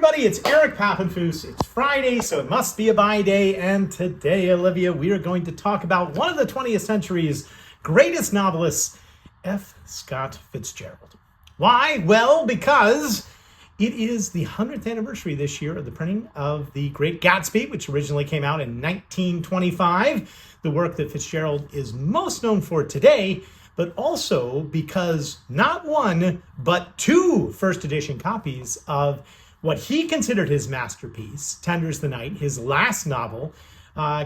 everybody, it's Eric Pappenfuss. It's Friday, so it must be a buy day. And today, Olivia, we are going to talk about one of the 20th century's greatest novelists, F. Scott Fitzgerald. Why? Well, because it is the 100th anniversary this year of the printing of the Great Gatsby, which originally came out in 1925, the work that Fitzgerald is most known for today, but also because not one, but two first edition copies of what he considered his masterpiece, Tender's the Night, his last novel,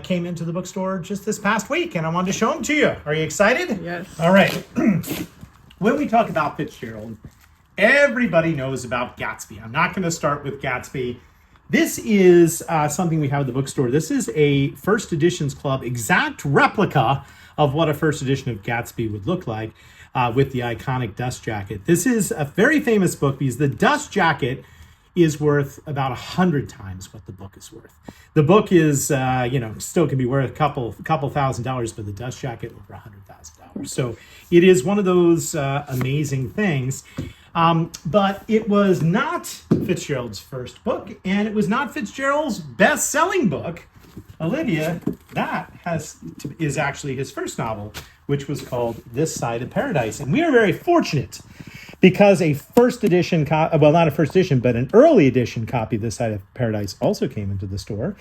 came into the bookstore just this past week, and I wanted to show them to you. Are you excited? Yes. All right. When we talk about Fitzgerald, everybody knows about Gatsby. I'm not going to start with Gatsby. This is something we have at the bookstore. This is a First Editions Club exact replica of what a first edition of Gatsby would look like with the iconic dust jacket. This is a very famous book because the dust jacket is worth about 100 times what the book is worth. The book is, still can be worth a couple $1,000s, but the dust jacket over $100,000. So it is one of those amazing things. But it was not Fitzgerald's first book, and it was not Fitzgerald's best-selling book. Olivia, that is actually his first novel, which was called This Side of Paradise. And we are very fortunate because a first edition, not a first edition, but an early edition copy of This Side of Paradise also came into the store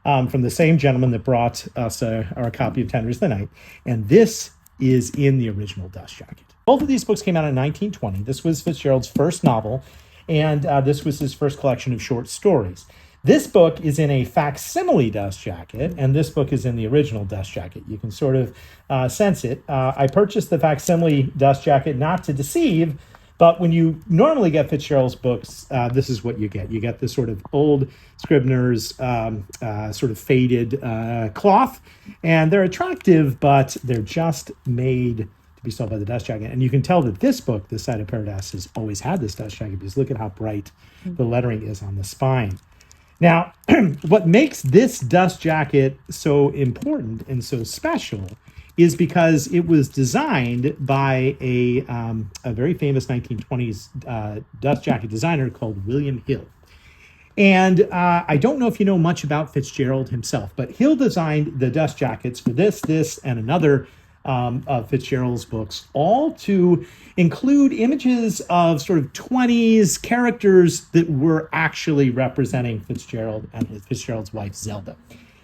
from the same gentleman that brought us our copy of Tender's the Night. And this is in the original dust jacket. Both of these books came out in 1920. This was Fitzgerald's first novel, and this was his first collection of short stories. This book is in a facsimile dust jacket, and this book is in the original dust jacket. You can sort of sense it. I purchased the facsimile dust jacket not to deceive, but when you normally get Fitzgerald's books, this is what you get. You get this sort of old Scribner's sort of faded cloth, and they're attractive, but they're just made to be sold by the dust jacket. And you can tell that this book, This Side of Paradise, has always had this dust jacket because look at how bright the lettering is on the spine. Now, what makes this dust jacket so important and so special is because it was designed by a very famous 1920s dust jacket designer called William Hill. And I don't know if you know much about Fitzgerald himself, but Hill designed the dust jackets for this, and another of Fitzgerald's books, all to include images of sort of 20s characters that were actually representing Fitzgerald and Fitzgerald's wife, Zelda.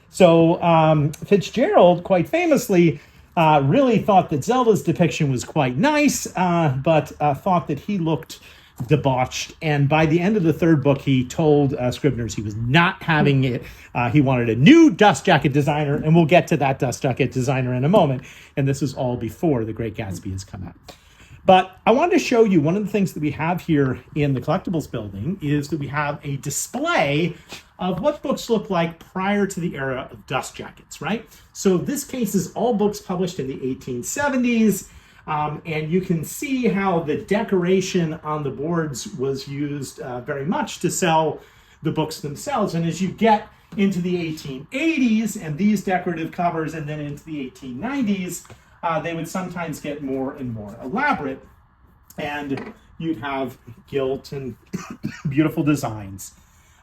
So Fitzgerald, quite famously, really thought that Zelda's depiction was quite nice, but thought that he looked debauched. And by the end of the third book, he told Scribner's he was not having it. He wanted a new dust jacket designer, and we'll get to that dust jacket designer in a moment. And this is all before The Great Gatsby has come out. But I wanted to show you one of the things that we have here in the collectibles building is that we have a display of what books look like prior to the era of dust jackets, right? So this case is all books published in the 1870s. And you can see how the decoration on the boards was used very much to sell the books themselves. And as you get into the 1880s and these decorative covers, and then into the 1890s, they would sometimes get more and more elaborate. And you'd have gilt and beautiful designs.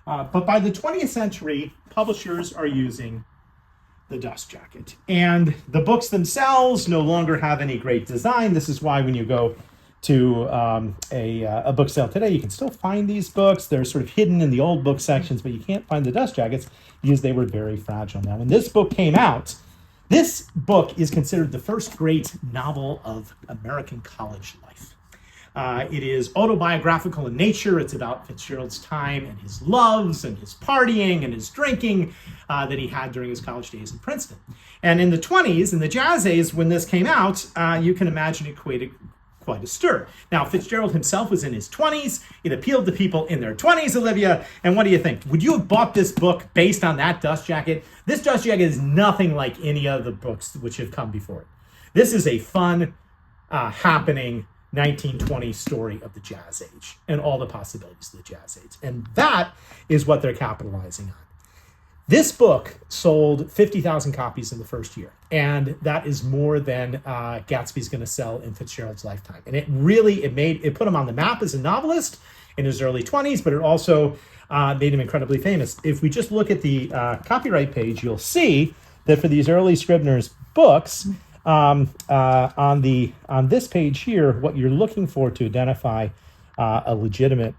But by the 20th century, publishers are using the dust jacket. And the books themselves no longer have any great design. This is why when you go to a book sale today, you can still find these books. They're sort of hidden in the old book sections, but you can't find the dust jackets because they were very fragile. Now, when this book came out, this book is considered the first great novel of American college life. It is autobiographical in nature. It's about Fitzgerald's time and his loves and his partying and his drinking that he had during his college days in Princeton. And in the 20s, in the jazz age, when this came out, you can imagine it created quite a stir. Now, Fitzgerald himself was in his 20s. It appealed to people in their 20s, Olivia. And what do you think? Would you have bought this book based on that dust jacket? This dust jacket is nothing like any of the books which have come before it. This is a fun, happening 1920 story of the jazz age and all the possibilities of the jazz age. And that is what they're capitalizing on. This book sold 50,000 copies in the first year, and that is more than Gatsby's going to sell in Fitzgerald's lifetime. And it put him on the map as a novelist in his early 20s, but it also made him incredibly famous. If we just look at the copyright page, you'll see that for these early Scribner's books, on this page here, what you're looking for to identify a legitimate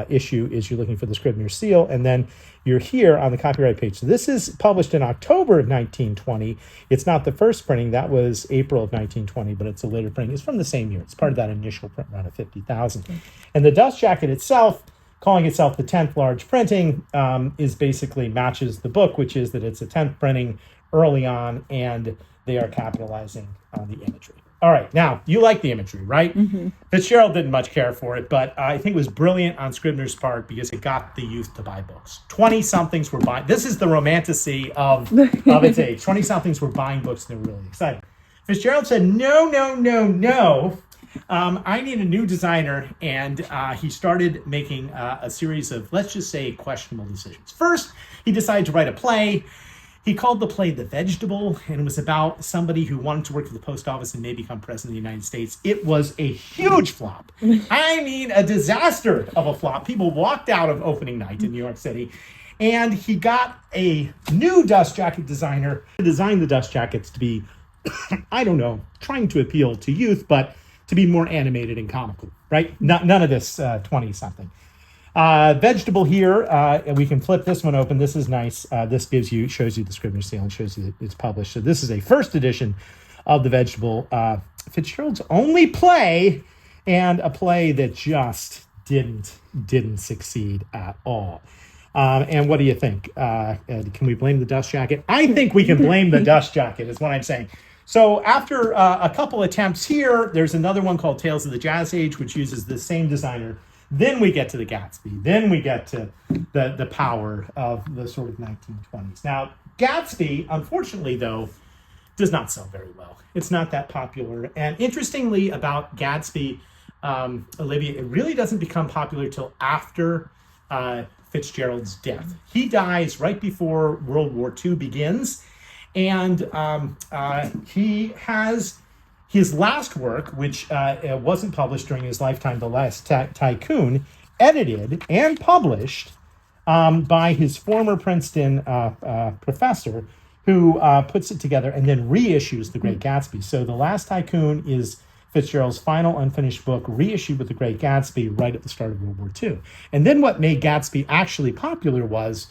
issue is you're looking for the Scribner seal, and then you're here on the copyright page. So this is published in October of 1920. It's not the first printing. That was April of 1920, but it's a later printing. It's from the same year. It's part of that initial print run of 50,000. And the dust jacket itself, calling itself the 10th large printing, is basically matches the book, which is that it's a 10th printing early on, and they are capitalizing on the imagery. All right, now, you like the imagery, right? Mm-hmm. Fitzgerald didn't much care for it, but I think it was brilliant on Scribner's part because it got the youth to buy books. 20-somethings were buying. This is the romanticy of its age. 20-somethings were buying books, and they were really excited. Fitzgerald said, no. I need a new designer, and he started making a series of, let's just say, questionable decisions. First, he decided to write a play. He called the play The Vegetable, and it was about somebody who wanted to work for the post office and may become president of the United States. It was a huge flop. I mean, a disaster of a flop. People walked out of opening night in New York City, and he got a new dust jacket designer to design the dust jackets to be, I don't know, trying to appeal to youth, but to be more animated and comical, right? None of this 20-something. Vegetable here, and we can flip this one open. This is nice. This shows you the Scribner seal and shows you that it's published. So this is a first edition of The Vegetable. Fitzgerald's only play, and a play that just didn't succeed at all. And what do you think? Can we blame the dust jacket? I think we can blame the dust jacket, is what I'm saying. So after a couple attempts here, there's another one called Tales of the Jazz Age, which uses the same designer. Then we get to the Gatsby. Then we get to the power of the sort of 1920s. Now, Gatsby, unfortunately, though, does not sell very well. It's not that popular. And interestingly about Gatsby, Olivia, it really doesn't become popular till after Fitzgerald's death. He dies right before World War II begins. And he has his last work, which wasn't published during his lifetime, The Last Tycoon, edited and published by his former Princeton professor, who puts it together and then reissues The Great Gatsby. So The Last Tycoon is Fitzgerald's final unfinished book, reissued with The Great Gatsby right at the start of World War II. And then what made Gatsby actually popular was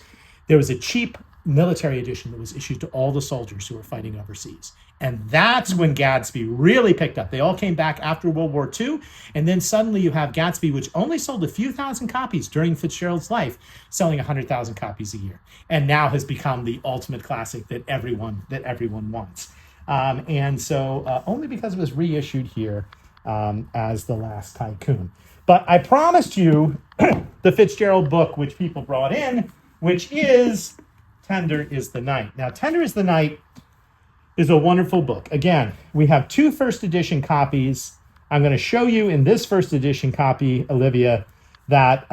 there was a cheap military edition that was issued to all the soldiers who were fighting overseas. And that's when Gatsby really picked up. They all came back after World War II, and then suddenly you have Gatsby, which only sold a few thousand copies during Fitzgerald's life, selling 100,000 copies a year, and now has become the ultimate classic that everyone wants. And so only because it was reissued here as The Last Tycoon. But I promised you the Fitzgerald book, which people brought in, which is Tender is the Night. Now, Tender is the Night is a wonderful book. Again, we have two first edition copies. I'm going to show you in this first edition copy, Olivia, that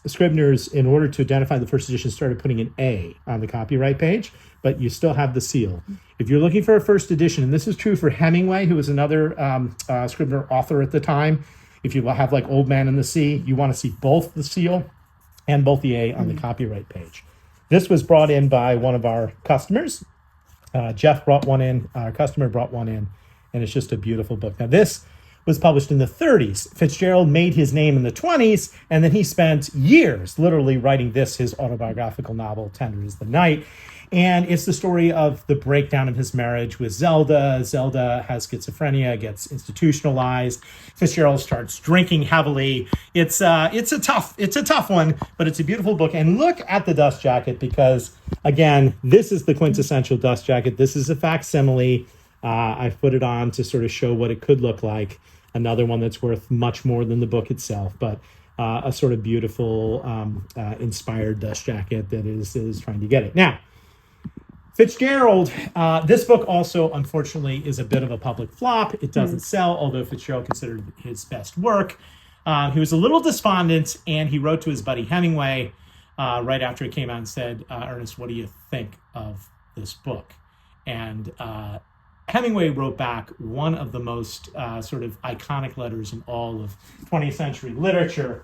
Scribner's, in order to identify the first edition, started putting an A on the copyright page, but you still have the seal. If you're looking for a first edition, and this is true for Hemingway, who was another Scribner author at the time, if you have like Old Man and the Sea, you want to see both the seal and both the A on the copyright page. This was brought in by one of our customers. Jeff brought one in, our customer brought one in, and it's just a beautiful book. Now, this was published in the 30s. Fitzgerald made his name in the 20s, and then he spent years literally writing this, his autobiographical novel, Tender is the Night. And it's the story of the breakdown of his marriage with Zelda. Zelda has schizophrenia, gets institutionalized. Fitzgerald starts drinking heavily. It's a tough one, but it's a beautiful book. And look at the dust jacket, because again, this is the quintessential dust jacket. This is a facsimile. I've put it on to sort of show what it could look like. Another one that's worth much more than the book itself, but a sort of beautiful, inspired dust jacket that is trying to get it. Now, Fitzgerald, this book also, unfortunately, is a bit of a public flop. It doesn't sell, although Fitzgerald considered it his best work. He was a little despondent, and he wrote to his buddy Hemingway right after it came out and said, Ernest, what do you think of this book? And Hemingway wrote back one of the most sort of iconic letters in all of 20th century literature.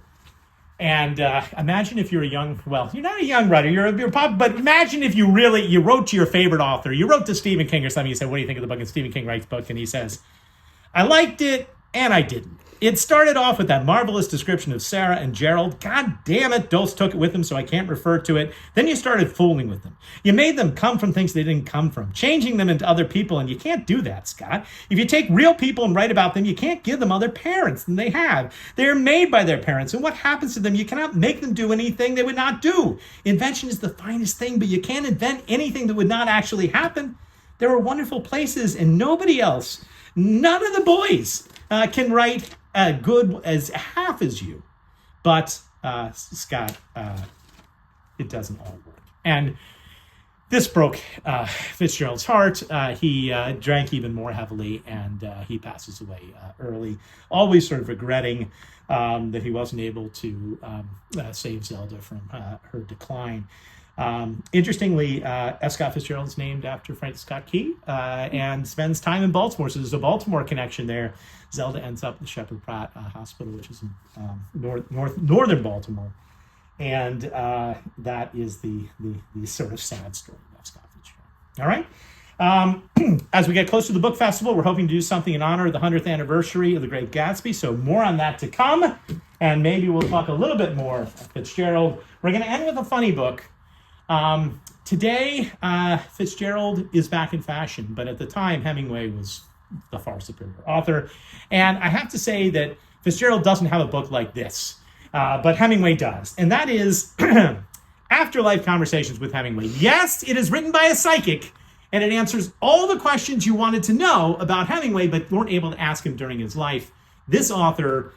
And imagine if you're a young, well, you're not a young writer, you're pop, but imagine if you wrote to your favorite author, you wrote to Stephen King or something, you said, what do you think of the book? And Stephen King writes a book and he says, I liked it and I didn't. It started off with that marvelous description of Sarah and Gerald. God damn it, Dulce took it with him, so I can't refer to it. Then you started fooling with them. You made them come from things they didn't come from, changing them into other people, and you can't do that, Scott. If you take real people and write about them, you can't give them other parents than they have. They're made by their parents, and what happens to them, you cannot make them do anything they would not do. Invention is the finest thing, but you can't invent anything that would not actually happen. There are wonderful places, and nobody else, none of the boys can write good as half as you. But Scott, it doesn't all work. And this broke Fitzgerald's heart. He drank even more heavily, and he passes away early, always sort of regretting that he wasn't able to save Zelda from her decline. Interestingly, F. Scott Fitzgerald is named after Francis Scott Key and spends time in Baltimore. So there's a Baltimore connection there. Zelda ends up at the Shepherd Pratt Hospital, which is in northern Baltimore. And that is the sort of sad story of F. Scott Fitzgerald. All right. As we get closer to the book festival, we're hoping to do something in honor of the 100th anniversary of The Great Gatsby. So more on that to come. And maybe we'll talk a little bit more of Fitzgerald. We're going to end with a funny book. Today, Fitzgerald is back in fashion, but at the time, Hemingway was the far superior author. And I have to say that Fitzgerald doesn't have a book like this, but Hemingway does. And that is Afterlife Conversations with Hemingway. Yes, it is written by a psychic, and it answers all the questions you wanted to know about Hemingway, but weren't able to ask him during his life. This author,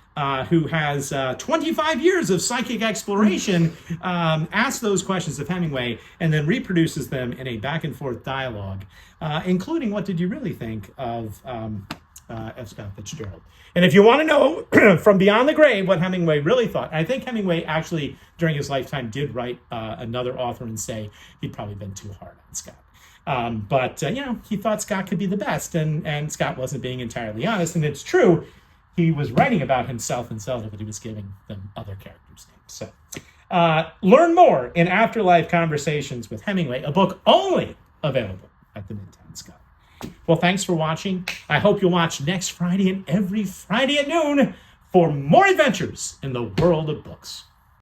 who has 25 years of psychic exploration, asks those questions of Hemingway and then reproduces them in a back and forth dialogue, including what did you really think of F. Scott Fitzgerald. And if you want to know from beyond the grave what Hemingway really thought, I think Hemingway actually during his lifetime did write another author and say he'd probably been too hard on Scott. But he thought Scott could be the best, and Scott wasn't being entirely honest. And it's true. He was writing about himself and Zelda, but he was giving them other characters' names. So learn more in Afterlife Conversations with Hemingway, a book only available at the Midtown Scholar. Well, thanks for watching. I hope you'll watch next Friday and every Friday at noon for more adventures in the world of books.